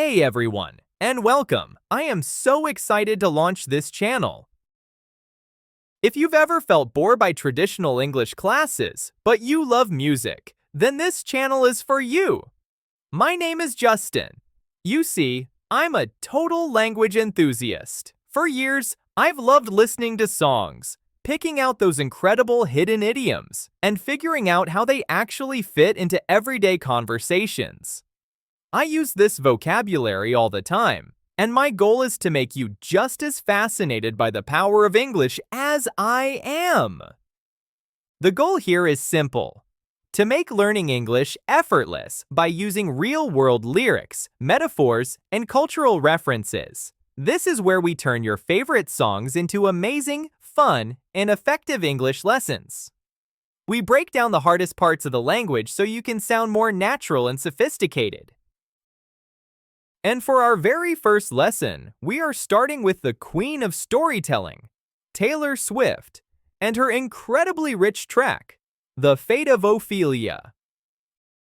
Hey everyone, and welcome! I am so excited to launch this channel. If you've ever felt bored by traditional English classes, but you love music, then this channel is for you. My name is Justin. You see, I'm a total language enthusiast. For years, I've loved listening to songs, picking out those incredible hidden idioms, and figuring out how they actually fit into everyday conversations. I use this vocabulary all the time, and my goal is to make you just as fascinated by the power of English as I am. The goal here is simple: to make learning English effortless by using real-world lyrics, metaphors, and cultural references. This is where we turn your favorite songs into amazing, fun, and effective English lessons. We break down the hardest parts of the language so you can sound more natural and sophisticated. And for our very first lesson, we are starting with the Queen of Storytelling, Taylor Swift, and her incredibly rich track, The Fate of Ophelia.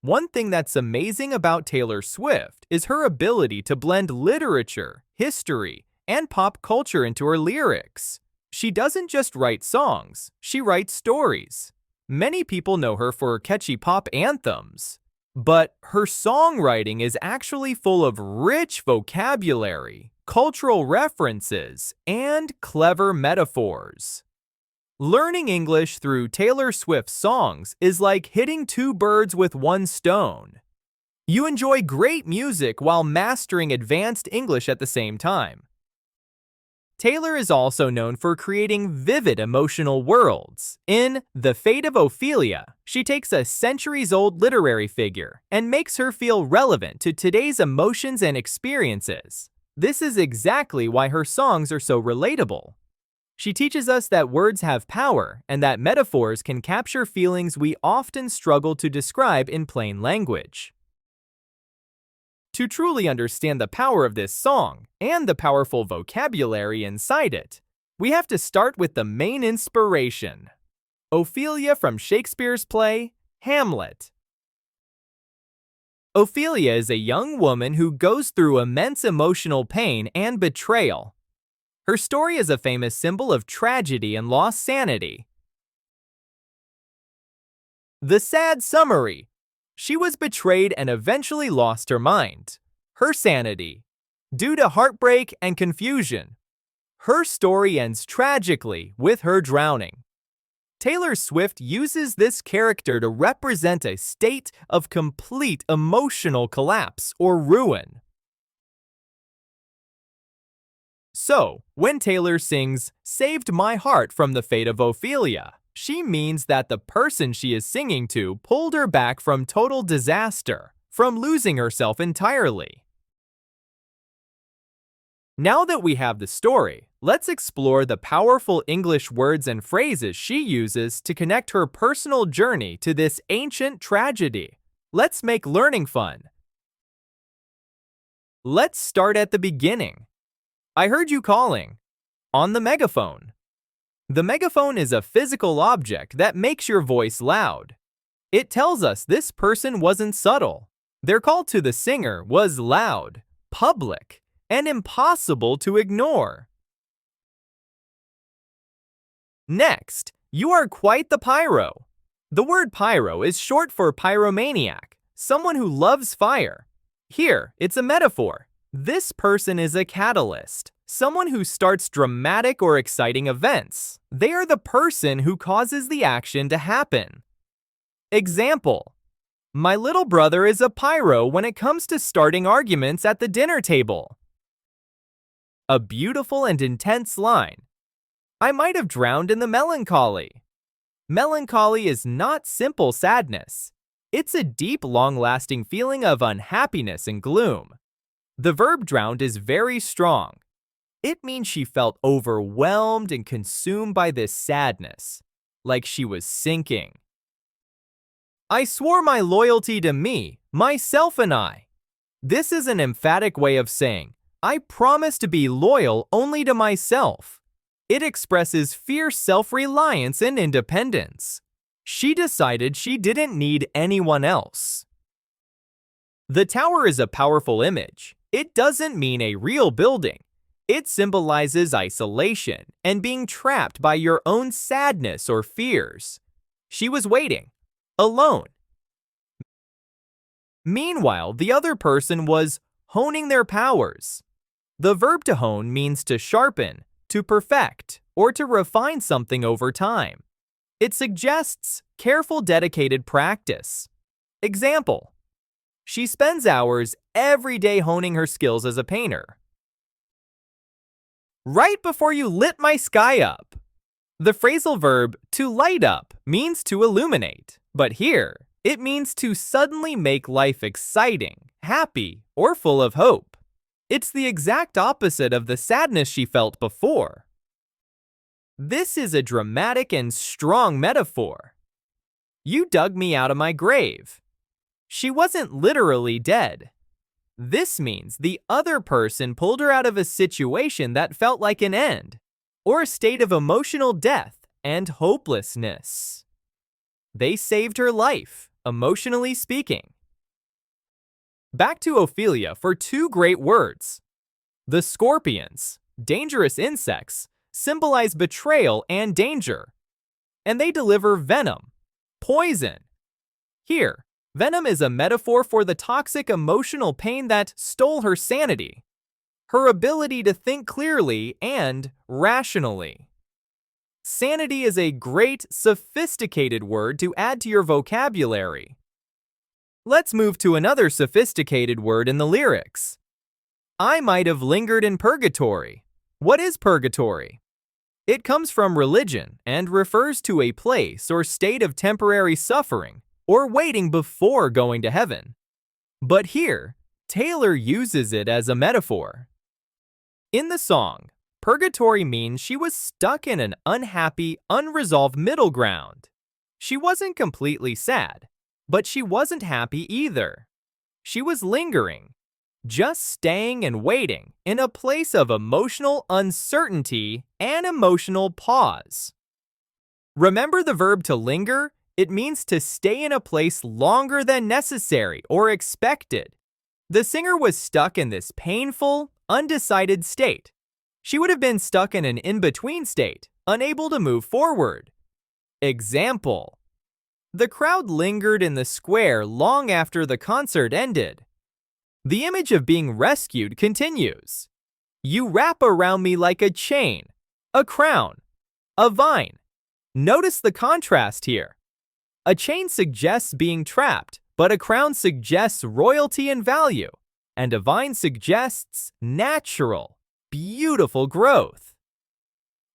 One thing that's amazing about Taylor Swift is her ability to blend literature, history, and pop culture into her lyrics. She doesn't just write songs, she writes stories. Many people know her for her catchy pop anthems. But her songwriting is actually full of rich vocabulary, cultural references, and clever metaphors. Learning English through Taylor Swift's songs is like hitting two birds with one stone. You enjoy great music while mastering advanced English at the same time. Taylor is also known for creating vivid emotional worlds. In The Fate of Ophelia, she takes a centuries-old literary figure and makes her feel relevant to today's emotions and experiences. This is exactly why her songs are so relatable. She teaches us that words have power and that metaphors can capture feelings we often struggle to describe in plain language. To truly understand the power of this song and the powerful vocabulary inside it, we have to start with the main inspiration: Ophelia from Shakespeare's play, Hamlet. Ophelia is a young woman who goes through immense emotional pain and betrayal. Her story is a famous symbol of tragedy and lost sanity. The sad summary: she was betrayed and eventually lost her mind, her sanity, due to heartbreak and confusion. Her story ends tragically with her drowning. Taylor Swift uses this character to represent a state of complete emotional collapse or ruin. So, when Taylor sings "Saved My Heart" from The Fate of Ophelia, she means that the person she is singing to pulled her back from total disaster, from losing herself entirely. Now that we have the story, let's explore the powerful English words and phrases she uses to connect her personal journey to this ancient tragedy. Let's make learning fun. Let's start at the beginning. I heard you calling. On the megaphone. The megaphone is a physical object that makes your voice loud. It tells us this person wasn't subtle. Their call to the singer was loud, public, and impossible to ignore. Next, you are quite the pyro. The word pyro is short for pyromaniac, someone who loves fire. Here, it's a metaphor. This person is a catalyst, someone who starts dramatic or exciting events. They are the person who causes the action to happen. Example: my little brother is a pyro when it comes to starting arguments at the dinner table. A beautiful and intense line: I might have drowned in the melancholy. Melancholy is not simple sadness. It's a deep, long-lasting feeling of unhappiness and gloom. The verb drowned is very strong. It means she felt overwhelmed and consumed by this sadness, like she was sinking. I swore my loyalty to me, myself, and I. This is an emphatic way of saying, I promise to be loyal only to myself. It expresses fierce self-reliance and independence. She decided she didn't need anyone else. The tower is a powerful image. It doesn't mean a real building. It symbolizes isolation and being trapped by your own sadness or fears. She was waiting, alone. Meanwhile, the other person was honing their powers. The verb to hone means to sharpen, to perfect, or to refine something over time. It suggests careful, dedicated practice. Example: she spends hours every day honing her skills as a painter. Right before you lit my sky up. The phrasal verb to light up means to illuminate, but here it means to suddenly make life exciting, happy, or full of hope. It's the exact opposite of the sadness she felt before. This is a dramatic and strong metaphor. You dug me out of my grave. She wasn't literally dead. This means the other person pulled her out of a situation that felt like an end, or a state of emotional death and hopelessness. They saved her life, emotionally speaking. Back to Ophelia for two great words. The scorpions, dangerous insects, symbolize betrayal and danger, and they deliver venom, poison. Here, venom is a metaphor for the toxic emotional pain that stole her sanity, her ability to think clearly and rationally. Sanity is a great, sophisticated word to add to your vocabulary. Let's move to another sophisticated word in the lyrics. I might have lingered in purgatory. What is purgatory? It comes from religion and refers to a place or state of temporary suffering or waiting before going to heaven. But here, Taylor uses it as a metaphor. In the song, purgatory means she was stuck in an unhappy, unresolved middle ground. She wasn't completely sad, but she wasn't happy either. She was lingering, just staying and waiting in a place of emotional uncertainty and emotional pause. Remember the verb to linger? It means to stay in a place longer than necessary or expected. The singer was stuck in this painful, undecided state. She would have been stuck in an in-between state, unable to move forward. Example: the crowd lingered in the square long after the concert ended. The image of being rescued continues. You wrap around me like a chain, a crown, a vine. Notice the contrast here. A chain suggests being trapped, but a crown suggests royalty and value, and a vine suggests natural, beautiful growth.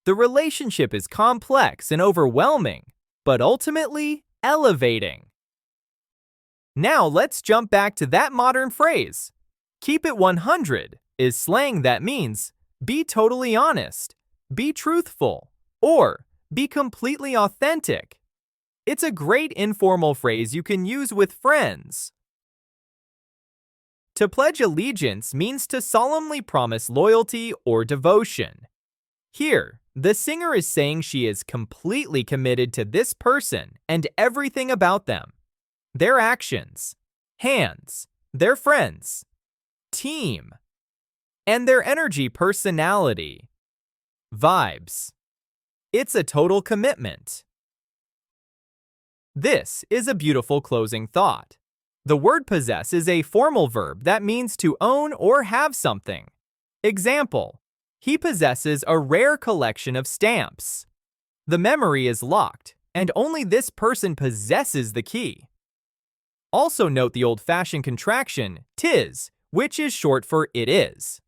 The relationship is complex and overwhelming, but ultimately elevating. Now let's jump back to that modern phrase. Keep it 100 is slang that means be totally honest, be truthful, or be completely authentic. It's a great informal phrase you can use with friends. To pledge allegiance means to solemnly promise loyalty or devotion. Here, the singer is saying she is completely committed to this person and everything about them. Their actions, hands, their friends, team, and their energy, personality, vibes. It's a total commitment. This is a beautiful closing thought. The word possess is a formal verb that means to own or have something. Example: he possesses a rare collection of stamps. The memory is locked, and only this person possesses the key. Also note the old-fashioned contraction, tis, which is short for it is.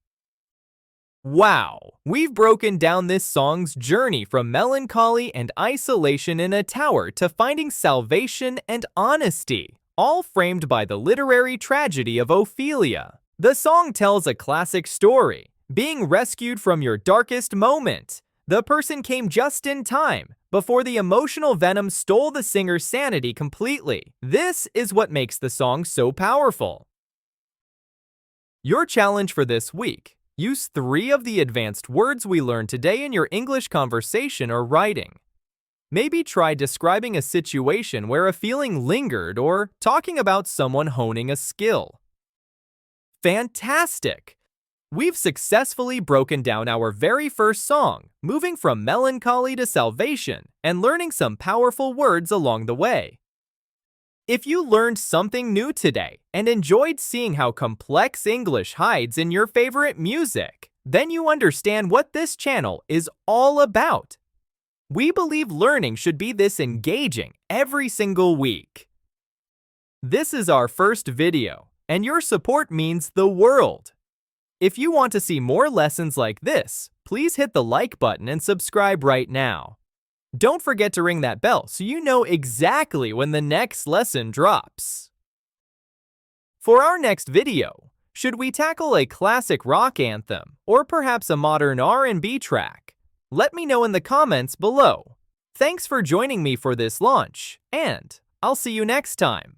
Wow, we've broken down this song's journey from melancholy and isolation in a tower to finding salvation and honesty, all framed by the literary tragedy of Ophelia. The song tells a classic story, being rescued from your darkest moment. The person came just in time, before the emotional venom stole the singer's sanity completely. This is what makes the song so powerful. Your challenge for this week: use 3 of the advanced words we learned today in your English conversation or writing. Maybe try describing a situation where a feeling lingered or talking about someone honing a skill. Fantastic! We've successfully broken down our very first song, moving from melancholy to salvation and learning some powerful words along the way. If you learned something new today and enjoyed seeing how complex English hides in your favorite music, then you understand what this channel is all about. We believe learning should be this engaging every single week. This is our first video, and your support means the world. If you want to see more lessons like this, please hit the like button and subscribe right now. Don't forget to ring that bell so you know exactly when the next lesson drops. For our next video, should we tackle a classic rock anthem or perhaps a modern R&B track? Let me know in the comments below. Thanks for joining me for this launch, and I'll see you next time.